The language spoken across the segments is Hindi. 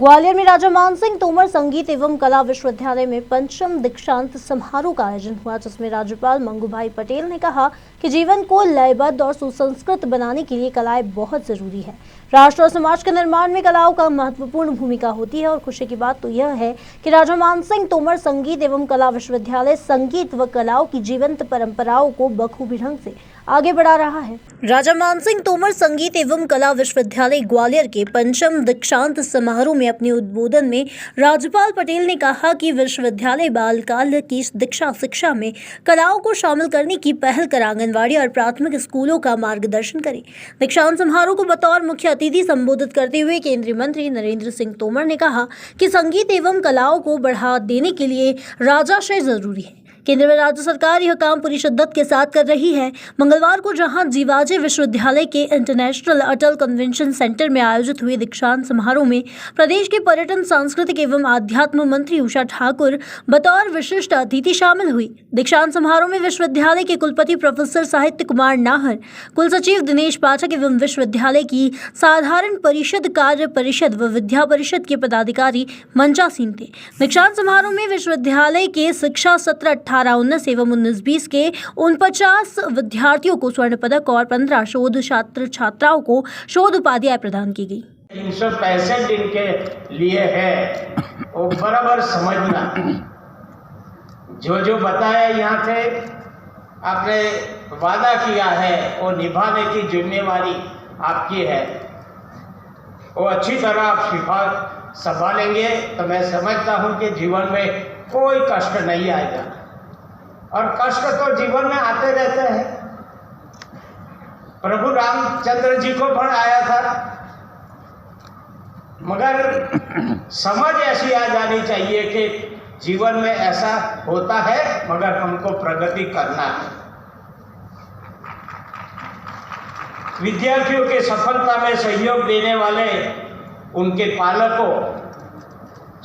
ग्वालियर में राजा मानसिंह तोमर संगीत एवं कला विश्वविद्यालय में पंचम दीक्षांत समारोह का आयोजन हुआ, जिसमें राज्यपाल मंगूभाई पटेल ने कहा कि जीवन को लयबद्ध और सुसंस्कृत बनाने के लिए कलाएं बहुत जरूरी है। राष्ट्र और समाज के निर्माण में कलाओं का महत्वपूर्ण भूमिका होती है और खुशी की बात तो यह है कि राजा मानसिंह तोमर संगीत एवं कला विश्वविद्यालय संगीत व कलाओं की जीवंत परंपराओं को बखूबी ढंग से आगे बढ़ा रहा है। राजा मानसिंह तोमर संगीत एवं कला विश्वविद्यालय ग्वालियर के पंचम दीक्षांत समारोह में अपने उद्बोधन में राज्यपाल पटेल ने कहा कि विश्वविद्यालय बालकाल की दीक्षा शिक्षा में कलाओं को शामिल करने की पहल कर आंगनवाड़ी और प्राथमिक स्कूलों का मार्गदर्शन करे। दीक्षांत समारोह को बतौर मुख्य अतिथि संबोधित करते हुए केंद्रीय मंत्री नरेंद्र सिंह तोमर ने कहा कि संगीत एवं कलाओं को बढ़ावा देने के लिए राजाश्रय जरूरी है। केंद्र में राज्य सरकार यह काम पूरी शिद्दत के साथ कर रही है। मंगलवार को जहां जीवाजी विश्वविद्यालय के इंटरनेशनल अटल कन्वेंशन सेंटर में आयोजित हुए दीक्षांत समारोह में प्रदेश के पर्यटन, सांस्कृतिक एवं आध्यात्म मंत्री उषा ठाकुर बतौर विशिष्ट अतिथि शामिल हुई। दीक्षांत समारोह में विश्वविद्यालय के कुलपति प्रोफेसर साहित्य कुमार नाहर, कुल सचिव दिनेश पाठक एवं विश्वविद्यालय की साधारण परिषद, कार्य परिषद व विद्या परिषद के पदाधिकारी मंचासीन थे। दीक्षांत समारोह में विश्वविद्यालय के शिक्षा सत्र 18-19 एवं 19-20 के 49 विद्यार्थियों को स्वर्ण पदक और 15 शोध छात्र छात्राओं को शोध उपाधियां प्रदान की गई। 365 दिन के लिए है वो बराबर समझना। जो बताया यहाँ से आपने वादा किया है वो निभाने की जिम्मेवारी आपकी है। वो अच्छी तरह आप संभालेंगे तो मैं समझता हूँ कि जीवन में कोई कष्ट नहीं आएगा। और कष्ट तो जीवन में आते रहते हैं। प्रभु रामचंद्र जी को पण आया था, मगर समझ ऐसी आ जानी चाहिए कि जीवन में ऐसा होता है, मगर हमको प्रगति करना है। विद्यार्थियों के सफलता में सहयोग देने वाले उनके पालकों,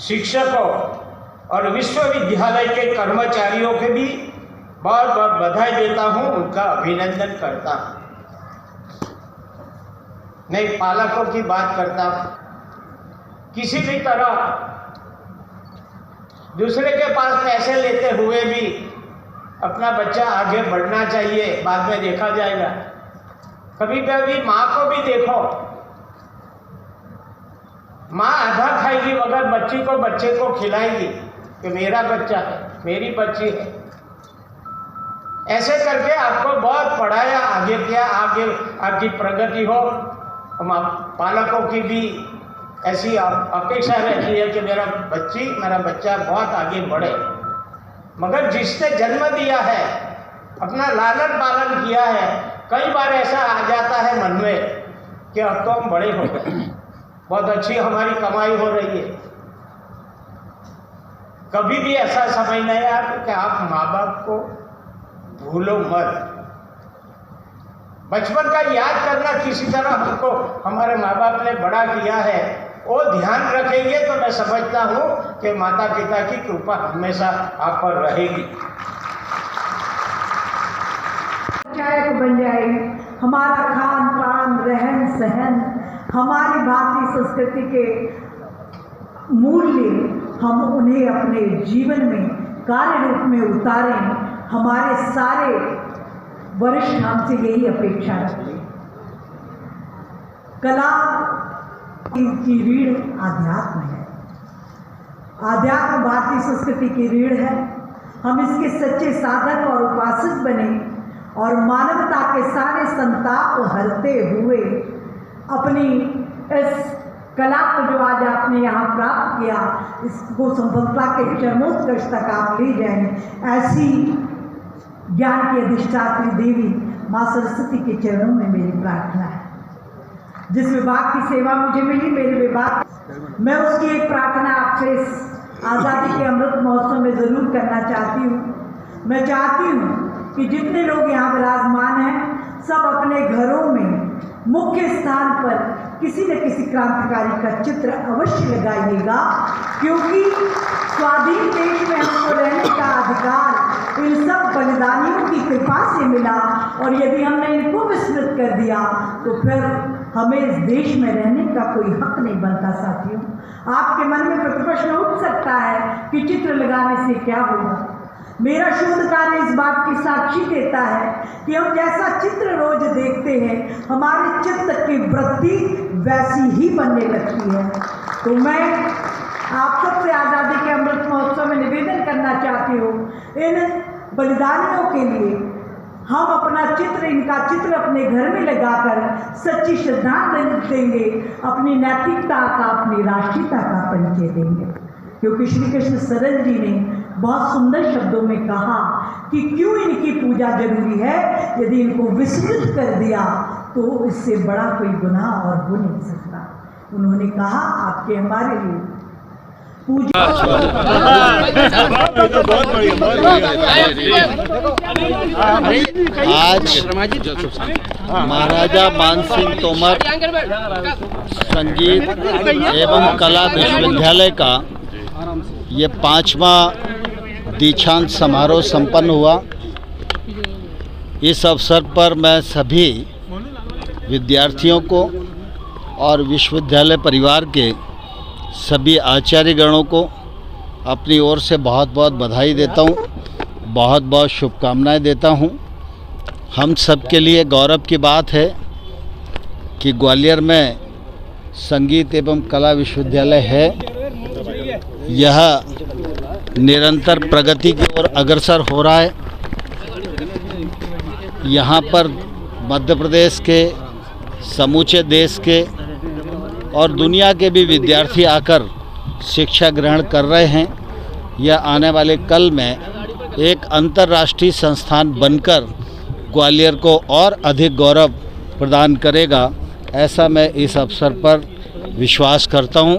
शिक्षकों और विश्वविद्यालय के कर्मचारियों के भी बहुत बहुत बधाई देता हूं, उनका अभिनंदन करता हूं। मैं पालकों की बात करता हूं। किसी भी तरह दूसरे के पास पैसे लेते हुए भी अपना बच्चा आगे बढ़ना चाहिए, बाद में देखा जाएगा। कभी कभी माँ को भी देखो, माँ आधा खाएगी मगर बच्चे को खिलाएगी कि मेरा बच्चा है, मेरी बच्ची है। ऐसे करके आपको बहुत पढ़ाया, आगे किया, आगे आपकी प्रगति हो। हम पालकों की भी ऐसी अपेक्षा रहती है कि मेरा बच्चा बहुत आगे बढ़े। मगर जिसने जन्म दिया है, अपना लालन पालन किया है, कई बार ऐसा आ जाता है मन में कि अब तो हम बड़े हो गए, बहुत अच्छी हमारी कमाई हो रही है। कभी भी ऐसा समय नहीं आया कि आप माँ बाप को भूलो मत। बचपन का याद करना, किसी तरह हमको हमारे माँ बाप ने बड़ा किया है, वो ध्यान रखेंगे तो मैं समझता हूँ कि माता पिता की कृपा हमेशा आप पर रहेगी। बन जाए हमारा खान पान, रहन सहन, हमारी भारतीय संस्कृति के मूल्य, हम उन्हें अपने जीवन में कार्य रूप में उतारें। हमारे सारे वरिष्ठ हमसे यही अपेक्षा रखते हैं। कला की रीढ़ आध्यात्म है। आध्यात्म भारतीय संस्कृति की रीढ़ है। हम इसके सच्चे साधक और उपासक बने और मानवता के सारे संताप हरते हुए अपनी इस कला को जो आज आपने यहाँ प्राप्त किया, इसको सफलता के चरमोत्कर्ष तक आप ले जाएं। ऐसी ज्ञान की अधिष्ठात्री देवी माँ सरस्वती के चरणों में मेरी प्रार्थना है। जिस विभाग की सेवा मुझे मिली, मेरे विभाग, मैं उसकी एक प्रार्थना आपसे इस आज़ादी के अमृत महोत्सव में ज़रूर करना चाहती हूँ। मैं चाहती हूँ कि जितने लोग यहाँ विराजमान हैं, सब अपने घरों में मुख्य स्थान पर किसी न किसी क्रांतिकारी का चित्र अवश्य लगाइएगा, क्योंकि स्वाधीन देश में हमको रहने का अधिकार इन सब बलिदानियों की कृपा से मिला। और यदि हमने इनको विस्मृत कर दिया तो फिर हमें इस देश में रहने का कोई हक नहीं बनता। साथियों, आपके मन में प्रश्न उठ सकता है कि चित्र लगाने से क्या होगा। मेरा शोध कार्य इस बात की साक्षी देता है कि हम जैसा चित्र रोज देखते हैं, हमारे चित्त की वृत्ति वैसी ही बनने लगती है। तो मैं आप सबसे आज़ादी के अमृत महोत्सव में निवेदन करना चाहती हूँ, इन बलिदानियों के लिए हम अपना चित्र, इनका चित्र अपने घर में लगाकर सच्ची श्रद्धांजलि देंगे, अपनी नैतिकता का, अपनी राष्ट्रीयता का परिचय देंगे। क्योंकि श्री कृष्ण सरल जी ने बहुत सुंदर शब्दों में कहा कि क्यों इनकी पूजा जरूरी है, यदि इनको विस्मृत कर दिया तो इससे बड़ा कोई गुनाह और हो नहीं सकता। उन्होंने कहा आपके हमारे लिए पूजा। आज महाराजा मानसिंह तोमर संगीत एवं कला विश्वविद्यालय का ये 5वां दीक्षांत समारोह संपन्न हुआ। इस अवसर पर मैं सभी विद्यार्थियों को और विश्वविद्यालय परिवार के सभी आचार्यगणों को अपनी ओर से बहुत बहुत बधाई देता हूँ, बहुत बहुत शुभकामनाएं देता हूँ। हम सब के लिए गौरव की बात है कि ग्वालियर में संगीत एवं कला विश्वविद्यालय है। यह निरंतर प्रगति की ओर अग्रसर हो रहा है। यहाँ पर मध्य प्रदेश के, समूचे देश के और दुनिया के भी विद्यार्थी आकर शिक्षा ग्रहण कर रहे हैं। यह आने वाले कल में एक अंतर्राष्ट्रीय संस्थान बनकर ग्वालियर को और अधिक गौरव प्रदान करेगा, ऐसा मैं इस अवसर पर विश्वास करता हूँ।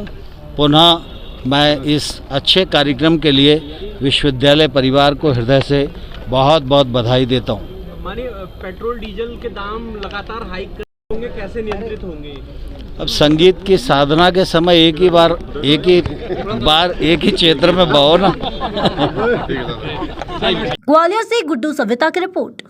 पुनः मैं इस अच्छे कार्यक्रम के लिए विश्वविद्यालय परिवार को हृदय से बहुत बहुत बधाई देता हूँ। मानिए पेट्रोल डीजल के दाम लगातार हाइक होंगे, कैसे नियंत्रित होंगे? अब संगीत की साधना के समय एक ही बार एक ही क्षेत्र में बहो ना। ग्वालियर से गुड्डू सविता की रिपोर्ट।